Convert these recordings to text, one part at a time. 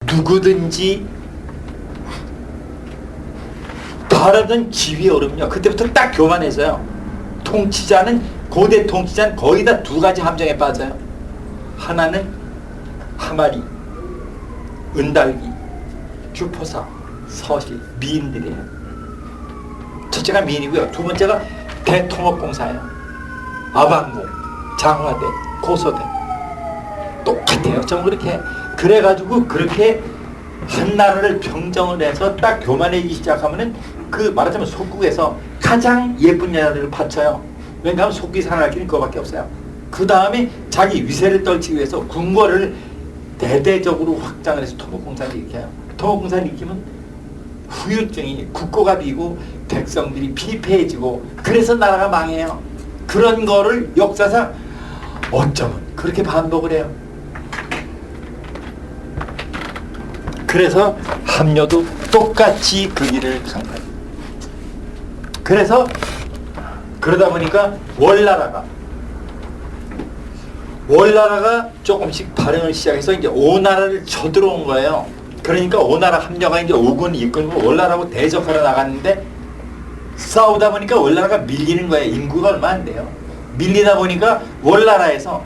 누구든지 바라던 지위 오름요. 그때부터 딱 교만해서요. 고대 통치자는 거의 다 두 가지 함정에 빠져요. 하나는 하마리, 은달기, 규포사, 서실, 미인들이에요. 첫째가 미인이고요. 두 번째가 대통업공사예요. 아방궁, 장화대, 고소대. 똑같아요. 전부 그렇게. 그래가지고 그렇게 한 나라를 평정을 해서 딱 교만해지기 시작하면은 그 말하자면 속국에서 가장 예쁜 여자들을 바쳐요. 왜냐하면 속국이 살아날 길은 그거밖에 없어요. 그 다음에 자기 위세를 떨치기 위해서 궁궐을 대대적으로 확장을 해서 토목공사를 일으켜요. 토목공사를 일으키면 후유증이 국고가 비고 백성들이 피폐해지고 그래서 나라가 망해요. 그런 거를 역사상 어쩌면 그렇게 반복을 해요. 그래서 함녀도 똑같이 그 길을 간 거예요. 그래서 그러다 보니까 월나라가 조금씩 발행을 시작해서 이제 오나라를 쳐들어온 거예요. 그러니까 오나라 함녀가 이제 오군 이끌고 월나라하고 대적하러 나갔는데 싸우다 보니까 월나라가 밀리는 거예요. 인구가 얼마 안 돼요. 밀리다 보니까 월나라에서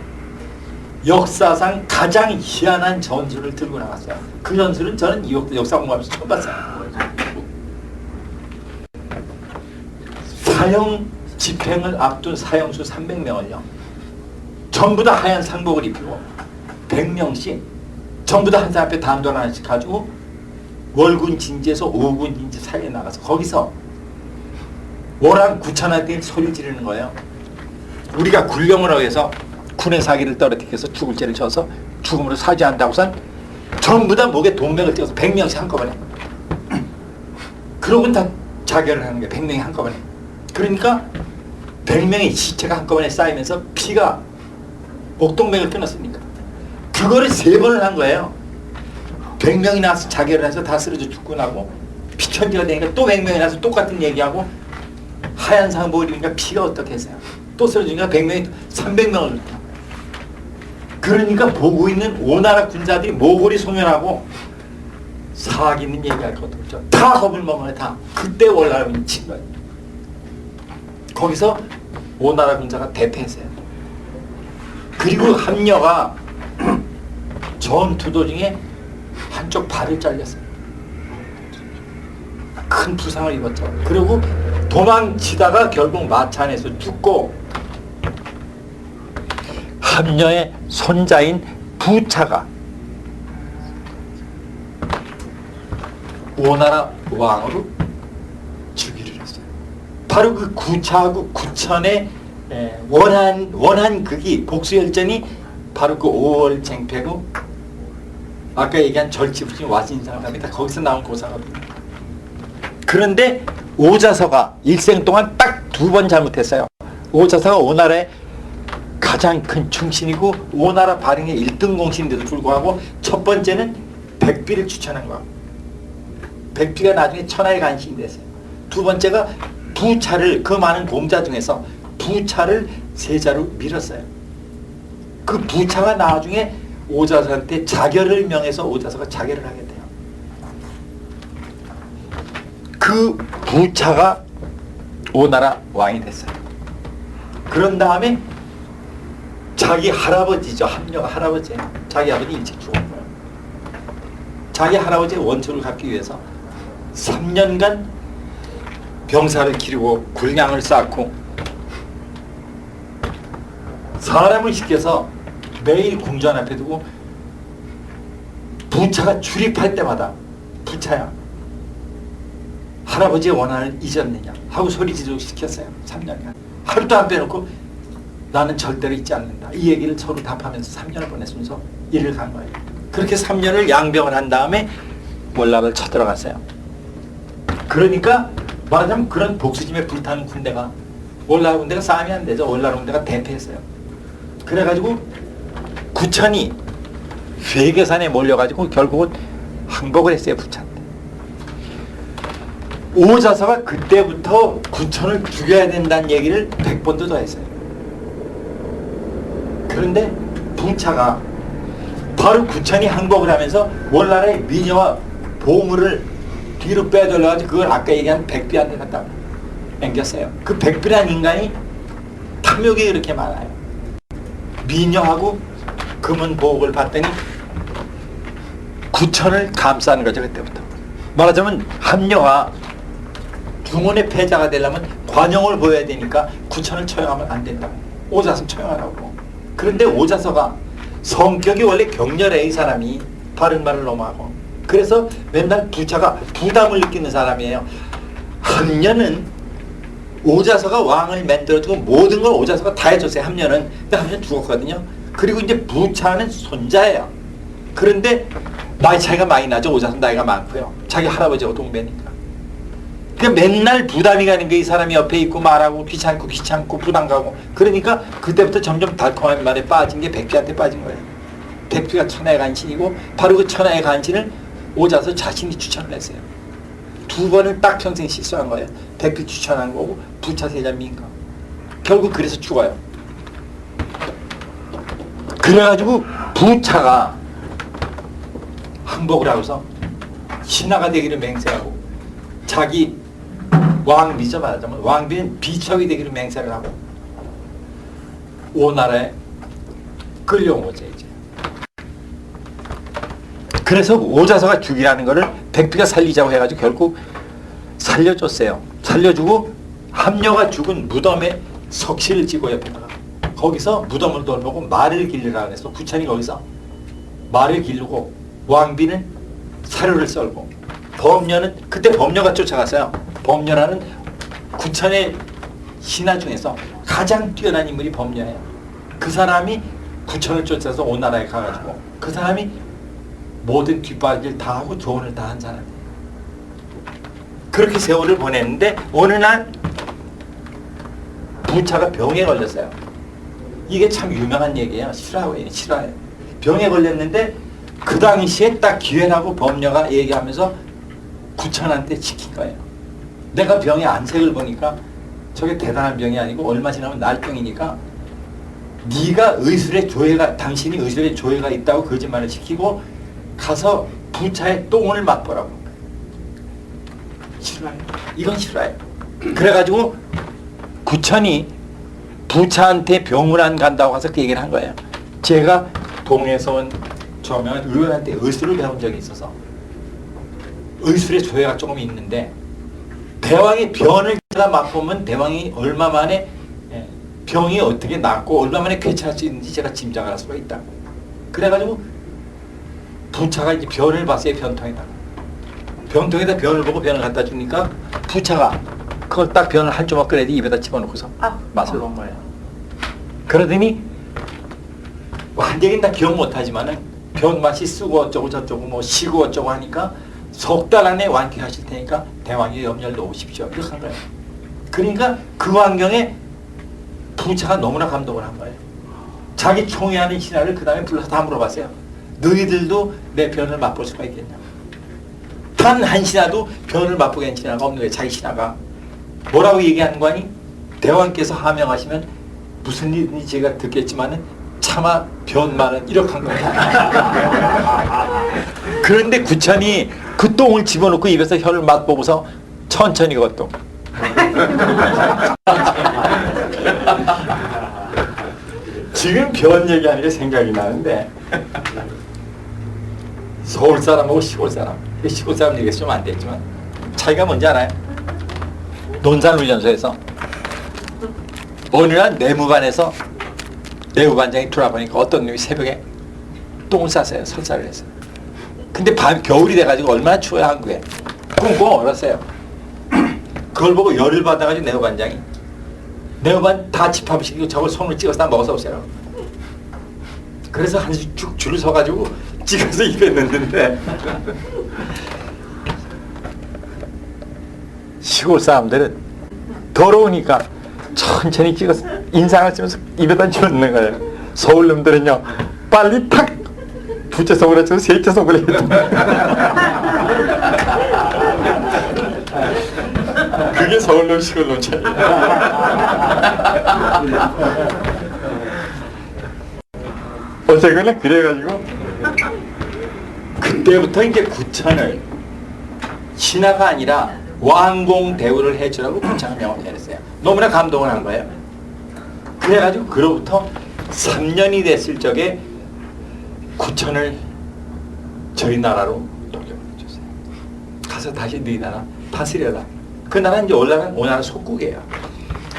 역사상 가장 희한한 전술을 들고 나갔어요. 그 전술은 저는 이 역사 공부하면서 처음 봤어요. 사형 집행을 앞둔 사형수 300명을요. 전부 다 하얀 상복을 입히고 100명씩 전부 다 한 사람 앞에 단돈 하나씩 가지고 월군 진지에서 오군 진지 사이에 나가서 거기서 월한 구천하게 소리 지르는 거예요. 우리가 군령을 하해서 군의 사기를 떨어뜨리기 위해서 죽을 죄를 져서 죽음으로 사죄한다고선 전부 다 목에 동맥을 띄워서 100명씩 한꺼번에 그러고는 다 자결을 하는 거예요. 100명이 한꺼번에. 그러니까 100명의 시체가 한꺼번에 쌓이면서 피가 목동맥을 끊었으니까 그거를 3번을 한 거예요. 100명이 나서 자결을 해서 다 쓰러져 죽고 나고 피천지가 되니까 또 100명이 나서 똑같은 얘기하고 하얀 상복을 입으니까 피가 어떻게 했어요. 또 쓰러지니까 100명이 300명을 그러니까 보고 있는 오나라 군사들이 모골이 소멸하고 사기 있는 얘기할 것도 없죠. 다 겁을 먹어요. 다. 그때 월나라군이 친 거예요. 거기서 오나라 군사가 대패했어요. 그리고 함녀가 전투 도중에 한쪽 발을 잘렸어요. 큰 부상을 입었죠. 그리고 도망치다가 결국 마차 안에서 죽고 함녀의 손자인 부차가 오나라 왕으로 즉위를 했어요. 바로 그 구차하고 구천의 원한 극이 복수열전이 바로 그 5월 쟁패고 아까 얘기한 절치부신 와신상을 합니다. 거기서 나온 고사거든요. 그런데 오자서가 일생 동안 딱 2번 잘못했어요. 오자서가 오나라의 가장 큰 충신이고 오나라 발행의 1등 공신인데도 불구하고 첫 번째는 백비를 추천한 거야. 백비가 나중에 천하의 간신이 됐어요. 두 번째가 부차를 그 많은 공자 중에서 부차를 세자로 밀었어요. 그 부차가 나중에 오자서한테 자결을 명해서 오자서가 자결을 하게 돼요. 그 부차가 오나라 왕이 됐어요. 그런 다음에 자기 할아버지죠. 함녀가 할아버지예요. 자기 아버지 일찍 죽었고요. 자기 할아버지의 원초를 갚기 위해서 3년간 병사를 기르고 군량을 쌓고 사람을 시켜서 매일 궁전 앞에 두고 부차가 출입할 때마다 부차야 할아버지의 원한을 잊었느냐 하고 소리 지르고 시켰어요. 3년간. 하루도 안 빼놓고 나는 절대로 잊지 않는다. 이 얘기를 서로 답하면서 3년을 보내면서 일을 간 거예요. 그렇게 3년을 양병을 한 다음에 월나라를 쳐들어갔어요. 그러니까 말하자면 그런 복수심에 불타는 군대가 월나라 군대가 싸움이 안 되죠. 월나라 군대가 대패했어요. 그래가지고 구천이 회계산에 몰려가지고 결국은 항복을 했어요. 부차한테. 오자서가 그때부터 구천을 죽여야 된다는 얘기를 100번도 더 했어요. 그런데 부차가 바로 구천이 항복을 하면서 원나라의 미녀와 보물을 뒤로 빼돌려가지고 그걸 아까 얘기한 백비한테 갖다 앵겼어요. 그 백비란 인간이 탐욕이 그렇게 많아요. 미녀하고 금은 보옥을 받더니 구천을 감싸는 거죠. 그때부터 말하자면 함녀가 중원의 패자가 되려면 관용을 보여야 되니까 구천을 처형하면 안 된다. 오자서 처형하라고. 그런데 오자서가 성격이 원래 격렬해. 이 사람이 바른 말을 너무 하고. 그래서 맨날 부차가 부담을 느끼는 사람이에요. 함녀는 오자서가 왕을 만들어주고 모든 걸 오자서가 다 해줬어요. 함녀는. 근데 함녀는 죽었거든요. 그리고 이제 부차는 손자예요. 그런데 나이 차이가 많이 나죠. 오자서 나이가 많고요. 자기 할아버지하고 동배니까. 그러니까 맨날 부담이 가는 게 이 사람이 옆에 있고 말하고 귀찮고 부담 가고. 그러니까 그때부터 점점 달콤한 말에 빠진 게 백비한테 빠진 거예요. 백비가 천하의 간신이고 바로 그 천하의 간신을 오자서 자신이 추천을 했어요. 두 번을 딱 평생 실수한 거예요. 백비 추천한 거고 부차 세자 민가. 결국 그래서 죽어요. 그래가지고 부차가 항복을 하고서 신하가 되기를 맹세하고 자기 왕비죠. 말하자면 왕비는 비척이 되기를 맹세를 하고 오나라에 끌려온 거죠. 이제. 그래서 오자서가 죽이라는 거를 백비가 살리자고 해가지고 결국 살려줬어요. 살려주고 함녀가 죽은 무덤에 석실을 찍고 옆에다가 거기서 무덤을 돌보고 말을 기르라 그래서 구천이 거기서 말을 기르고 왕비는 사료를 썰고 범녀는 그때 범녀가 쫓아갔어요. 범녀라는 구천의 신하 중에서 가장 뛰어난 인물이 범녀예요. 그 사람이 구천을 쫓아서 오나라에 가가지고 그 사람이 모든 뒷바라지를 다 하고 조언을 다 한 사람이에요. 그렇게 세월을 보냈는데 어느 날 부차가 병에 걸렸어요. 이게 참 유명한 얘기예요. 실화예요. 병에 걸렸는데 그 당시에 딱 기회라고 범녀가 얘기하면서 구천한테 지킨 거예요. 내가 병의 안색을 보니까 저게 대단한 병이 아니고 얼마 지나면 날병이니까 네가 의술의 조예가 당신이 의술의 조예가 있다고 거짓말을 시키고 가서 부차의 똥을 맛보라고. 실화예요. 이건 실화예요. 그래가지고 구천이 부차한테 병을 안 간다고 해서 그 얘기를 한 거예요. 제가 동에서 온 저명한 의원한테 의술을 배운 적이 있어서 의술의 조예가 조금 있는데 대왕의 변을 맛보면 대왕이 얼마 만에 병이 어떻게 낫고 얼마 만에 쾌차할 수 있는지 제가 짐작을 할 수가 있다. 그래가지고 부차가 이제 변을 봤어요. 변통에다가. 병통에다 변을 보고 변을 갖다 주니까 부차가 그걸 딱 변을 한 조각 꺼내서 입에다 집어넣고서 맛을 본 거예요. 그러더니 완전히 다 기억 못하지만은 변 맛이 쓰고 어쩌고 저쩌고 뭐 시고 어쩌고 하니까 석 달 안에 완쾌하실 테니까 대왕의 염려를 놓으십시오. 이렇게 한 거예요. 그러니까 그 환경에 부차가 너무나 감동을 한 거예요. 자기 총애하는 신하를 그 다음에 불러서 다 물어봤어요. 너희들도 내 변을 맛볼 수가 있겠냐. 단 한 신하도 변을 맛보게 한 신하가 없는 거예요. 자기 신하가. 뭐라고 얘기하는 거 아니? 대왕께서 하명하시면 무슨 일인지 제가 듣겠지만은 차마 변만은 이렇게 한 거예요. 그런데 구천이 그 똥을 집어넣고 입에서 혀를 맛보고서 천천히 걷동. 지금 변 얘기하니까 생각이 나는데 서울 사람하고 시골 사람, 시골 사람 얘기해서 좀 안 됐지만 차이가 뭔지 알아요? 논산훈련소에서 어느 날 내무반에서 내무반장이 돌아보니까 어떤 놈이 새벽에 똥을 쌌어요. 설사를 했어요. 근데 겨울이 돼가지고 얼마나 추워요 한국에. 꽁꽁 얼었어요. 그걸 보고 열을 받아가지고 내무반 다 집합을 시키고 저걸 손으로 찍어서 다 먹어서 오세요. 그래서 한 쭉 줄을 서가지고 찍어서 입에 넣는데 시골 사람들은 더러우니까 천천히 찍어서 인상을 쓰면서 입에다 집어넣는 거예요. 서울 놈들은요 빨리 탁 두째 속으로 해서 세째 속으로 해도 그게 서울놈 시골놈 차이예요. 어쨌거나 그래가지고 그때부터 이제 구천을 신하가 아니라 왕공 대우를 해주라고 구천을 명을 내렸어요. 너무나 감동을 한 거예요. 그래가지고 그로부터 3년이 됐을 적에 구천을 저희 나라로 돌려보내줬어요. 가서 다시 너희 나라 다스려라. 그 나라는 이제 올라간 오나라 속국이에요.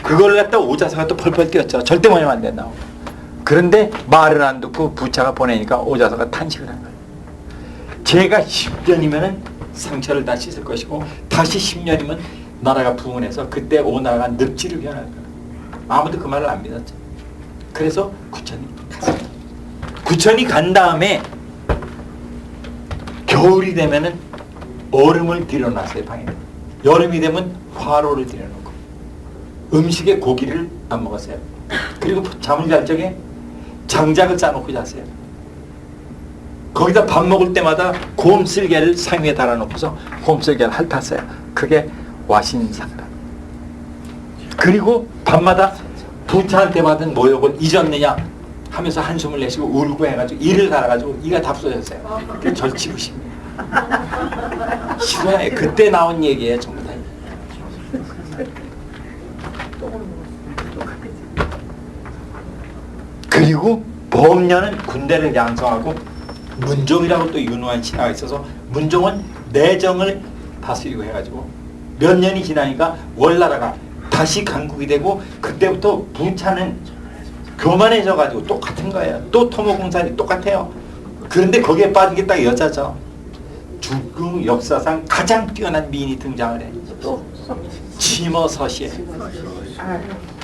그걸 갖다 오자서가 또 펄펄 뛰었죠. 절대 모이면 안 된다고. 그런데 말을 안 듣고 부차가 보내니까 오자서가 탄식을 한 거예요. 제가 10년이면 상처를 다 씻을 것이고 다시 10년이면 나라가 부흥해서 그때 오나라가 늪지를 변할 거예요. 아무도 그 말을 안 믿었죠. 그래서 구천이 갔어요. 구천이 간 다음에 겨울이 되면은 얼음을 들여놨어요, 방에. 여름이 되면 화로를 들여놓고 음식에 고기를 안 먹었어요. 그리고 잠을 잘 적에 장작을 싸놓고 잤어요. 거기다 밥 먹을 때마다 곰쓸개를 상 위에 달아놓고서 곰쓸개를 핥았어요. 그게 와신상이라. 그리고 밤마다 부차한테 받은 모욕을 잊었느냐 하면서 한숨을 내쉬고 울고 해가지고 이를 갈아가지고 이가 다 부서졌어요. 그게 절치부심이에요. 실화에 그때 나온 얘기예요. 전부 다. 그리고 범녀는 군대를 양성하고 문종이라고 또 유능한 신하가 있어서 문종은 내정을 다스리고 해가지고 몇 년이 지나니까 월나라가 다시 강국이 되고 그때부터 부차는 교만해져가지고 똑같은 거예요. 또 토목공산이 똑같아요. 그런데 거기에 빠진 게 딱 여자죠. 중국 역사상 가장 뛰어난 미인이 등장을 해. 치머 서시에.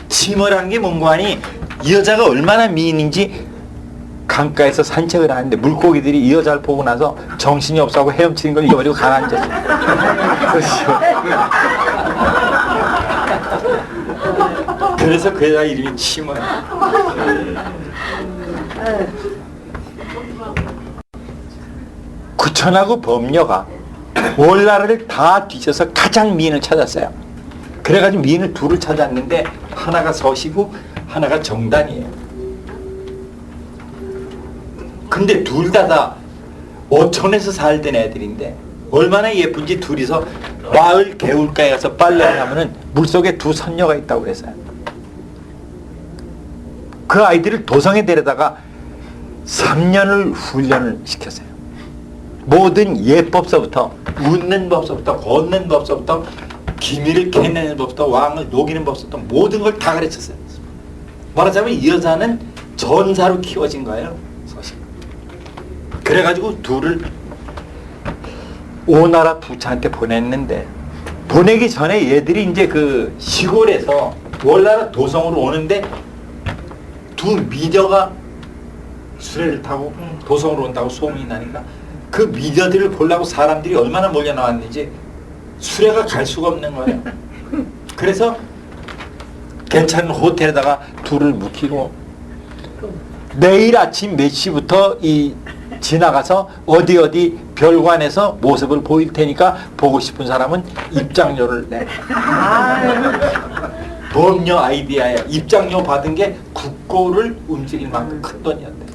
치머라는 게 뭔가 하니 이 여자가 얼마나 미인인지 강가에서 산책을 하는데 물고기들이 이 여자를 보고 나서 정신이 없어하고 헤엄치는 걸 잊어버리고 가라앉았어요. 그래서 그 여자 이름이 치머예요. 구천하고 범녀가 월나라를 다 뒤져서 가장 미인을 찾았어요. 그래가지고 미인을 둘을 찾았는데 하나가 서시고 하나가 정단이에요. 근데 둘 다 어촌에서 살던 애들인데 얼마나 예쁜지 둘이서 마을 개울가에 가서 빨래를 하면은 물속에 두 선녀가 있다고 그랬어요. 그 아이들을 도성에 데려다가 3년을 훈련을 시켰어요. 모든 예법서부터 웃는 법서부터 걷는 법서부터 기미를 캐내는 법부터 왕을 녹이는 법부터 모든 걸 다 가르쳤어요. 말하자면 이 여자는 전사로 키워진 거예요. 그래가지고 둘을 오나라 부차한테 보냈는데 보내기 전에 얘들이 이제 그 시골에서 월나라 도성으로 오는데 두 미녀가 수레를 타고 도성으로 온다고 소문이 나니까 그 미녀들을 보려고 사람들이 얼마나 몰려 나왔는지 수레가 갈 수가 없는 거예요. 그래서 괜찮은 호텔에다가 둘을 묵히고 내일 아침 몇 시부터 지나가서 어디 별관에서 모습을 보일 테니까 보고 싶은 사람은 입장료를 내. 범녀 아이디어예요. 입장료 받은 게 국고를 움직일 만큼 큰 돈이었대.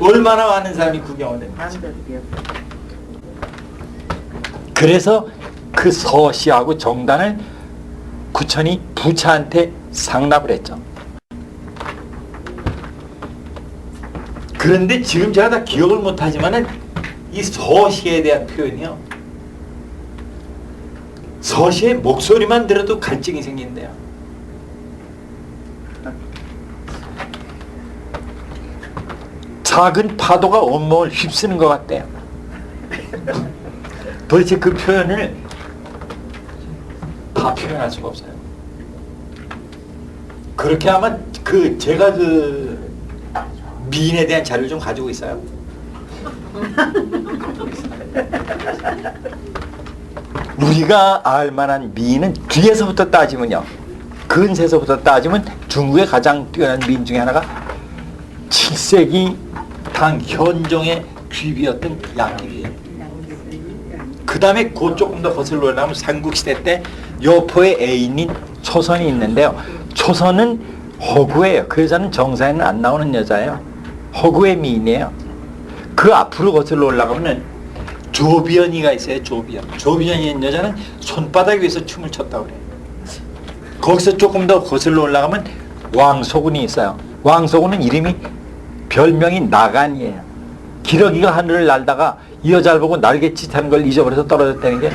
얼마나 많은 사람이 구경을 했는지. 그래서 그 서시하고 정단을 구천이 부차한테 상납을 했죠. 그런데 지금 제가 다 기억을 못하지만은 이 서시에 대한 표현이요. 서시의 목소리만 들어도 갈증이 생긴대요. 작은 파도가 온몸을 휩쓰는 것 같대요. 도대체 그 표현을 다 표현할 수가 없어요. 그렇게 하면 제가 미인에 대한 자료를 좀 가지고 있어요. 우리가 알만한 미인은 뒤에서부터 따지면요, 근세서부터 따지면 중국의 가장 뛰어난 미인 중에 하나가 7세기 당 현종의 귀비였던 양귀비예요. 그 다음에 그 조금 더 거슬러 올라가면 삼국시대 때 여포의 애인인 초선이 있는데요. 초선은 허구예요. 그 여자는 정사에는 안 나오는 여자예요. 허구의 미인이에요. 그 앞으로 거슬러 올라가면은 조비언이가 있어요. 조비언인 여자는 손바닥 위에서 춤을 췄다고 그래요. 거기서 조금 더 거슬러 올라가면 왕소군이 있어요. 왕소군은 이름이 별명이 나간이에요. 기러기가 하늘을 날다가 이 여자를 보고 날개짓하는 걸 잊어버려서 떨어졌다는 게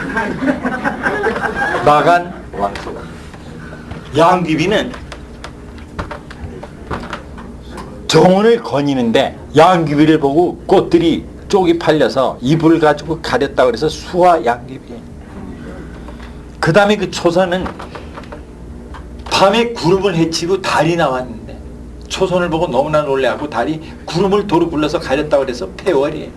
나간 왕소군. 양귀비는 정원을 거니는데 양귀비를 보고 꽃들이 쪽이 팔려서 이불 가지고 가렸다고 그래서 수화 양귀비. 그 다음에 그 초선은 밤에 구름을 헤치고 달이 나왔는데 초선을 보고 너무나 놀래하고 달이 구름을 도로 굴러서 가렸다고 그래서 폐월이에요.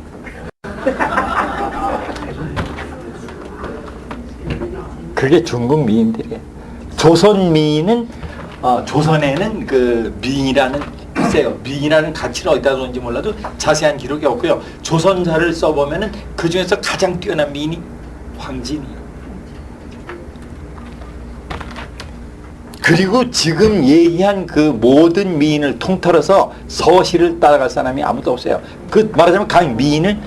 그게 중국 미인들이에요. 조선 미인은 조선에는 그 미인이라는 글쎄요, 미인이라는 가치를 어디다 뒀는지 몰라도 자세한 기록이 없고요. 조선사를 써보면은 그 중에서 가장 뛰어난 미인이 황진이에요. 그리고 지금 얘기한 그 모든 미인을 통틀어서 서시를 따라갈 사람이 아무도 없어요. 그 말하자면 각 미인을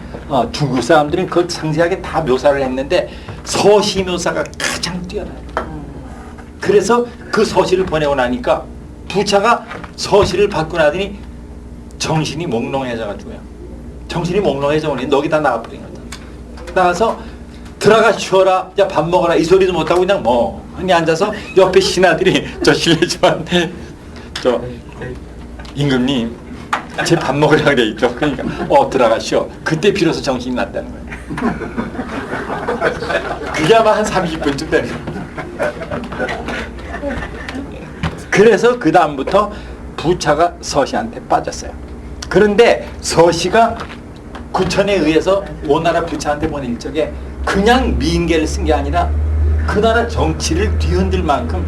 중국 사람들은 그 상세하게 다 묘사를 했는데 서시 묘사가 가장 뛰어나요. 그래서 그 서시를 보내고 나니까 부차가 서시를 받고 나더니 정신이 몽롱해져가지고요. 정신이 몽롱해져 오니 너기 다 나가버린 거죠. 나가서 들어가 쉬어라, 야 밥 먹어라 이 소리도 못하고 그냥 멍하니 앉아서 옆에 신하들이 저 실례지만 저 임금님 제 밥 먹으라 그래 있죠. 그러니까 들어가 쉬어. 그때 비로소 정신이 났다는 거예요. 그게 아마 한 30분쯤 되는 거예요. 그래서 그 다음부터 부차가 서시한테 빠졌어요. 그런데 서시가 구천에 의해서 오나라 부차한테 보낸 적에 그냥 미인계를 쓴 게 아니라 그 나라 정치를 뒤흔들 만큼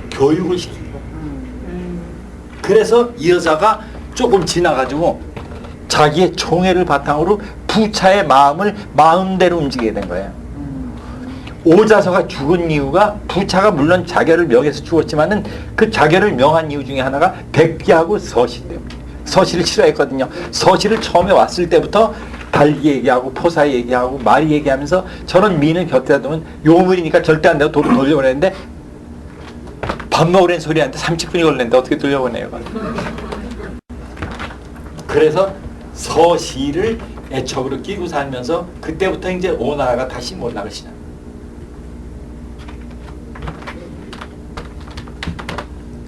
교육을 시키고 그래서 이 여자가 조금 지나가지고 자기의 총애를 바탕으로 부차의 마음을 마음대로 움직이게 된 거예요. 오자서가 죽은 이유가 부차가 물론 자결을 명해서 죽었지만은 그 자결을 명한 이유 중에 하나가 백기하고 서시 때문에. 서시를 싫어했거든요. 서시를 처음에 왔을 때부터 달기 얘기하고 포사 얘기하고 말이 얘기하면서 저런 미인을 곁에다 두면 요물이니까 절대 안 되고 도로 돌려보내는데 밥 먹으라는 소리한테 30분이 걸리는데 어떻게 돌려보내요. 그래서 서시를 애척으로 끼고 살면서 그때부터 이제 오나라가 다시 몰락을 시작.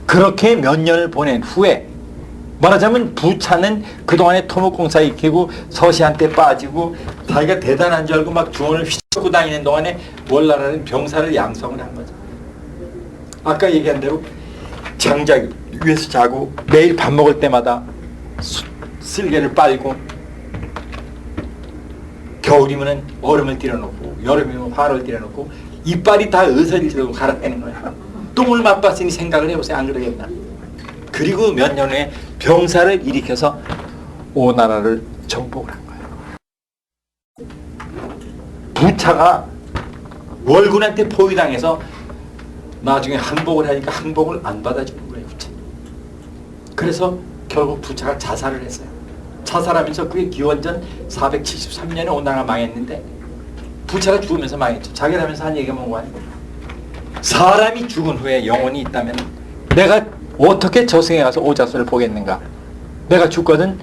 그렇게 몇 년을 보낸 후에 말하자면 부차는 그동안에 토목공사 익히고 서시한테 빠지고 자기가 대단한 줄 알고 막 주원을 휘젓고 다니는 동안에 월나라는 병사를 양성을 한 거죠. 아까 얘기한 대로 장작 위에서 자고 매일 밥 먹을 때마다 쓸개를 빨고 겨울이면 얼음을 띠려놓고 여름이면 화를 띠려놓고 이빨이 다 으스러지고 갈아떼는 거예요. 똥을 맛봤으니 생각을 해보세요. 안 그러겠나. 그리고 몇 년 후에 병사를 일으켜서 오나라를 정복을 한 거예요. 부차가 월군한테 포위당해서 나중에 항복을 하니까 항복을 안 받아주는 거예요. 부차. 그래서 결국 부차가 자살을 했어요. 자살하면서 그게 기원전 473년에 오나라가 망했는데 부차가 죽으면서 망했죠. 자기를 하면서 한 얘기가 뭔가 아니고 사람이 죽은 후에 영혼이 있다면 내가 어떻게 저승에 가서 오자서를 보겠는가. 내가 죽거든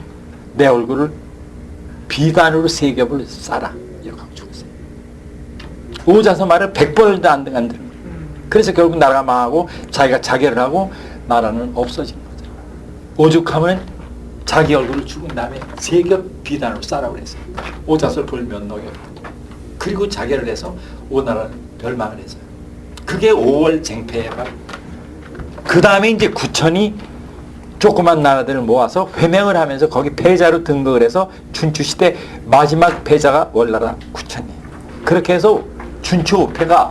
내 얼굴을 비단으로 3겹을 싸라. 이렇게 하고 죽었어요. 오자서 말을 100번도 안 들은 거예요. 그래서 결국 나라가 망하고 자기가 자결을 하고 나라는 없어진 거죠. 오죽하면 자기 얼굴을 죽은 다음에 3겹 비단으로 싸라고 그랬어요. 오자서를 볼 면목이 없고. 그리고 자결을 해서 오나라는 멸망을 했어요. 그게 5월 쟁패가. 그 다음에 이제 구천이 조그만 나라들을 모아서 회명을 하면서 거기 패자로 등극을 해서 춘추시대 마지막 패자가 월나라 구천이에요. 그렇게 해서 춘추5패가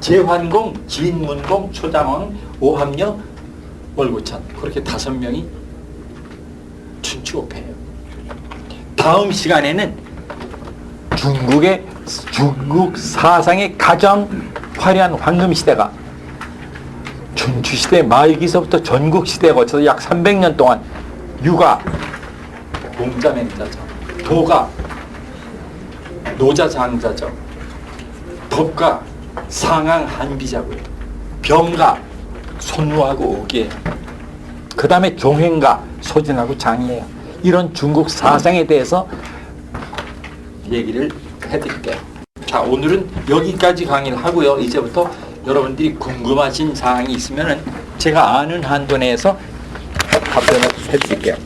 제환공, 진문공, 초장왕, 오함녀, 월구천 그렇게 5명이 춘추5패예요. 다음 시간에는 중국 사상의 가장 화려한 황금시대가 춘추시대 말기서부터 전국시대에 거쳐서 약 300년 동안 육아 공자맹자죠. 도가 노자장자죠. 법가 상황한비자고요. 병가 손우하고 옥이에요. 그 다음에 종행가 소진하고 장이에요. 이런 중국 사상에 대해서 얘기를 해드릴게요. 자, 오늘은 여기까지 강의를 하고요. 이제부터 여러분들이 궁금하신 사항이 있으면 제가 아는 한도 내에서 답변을 해드릴게요.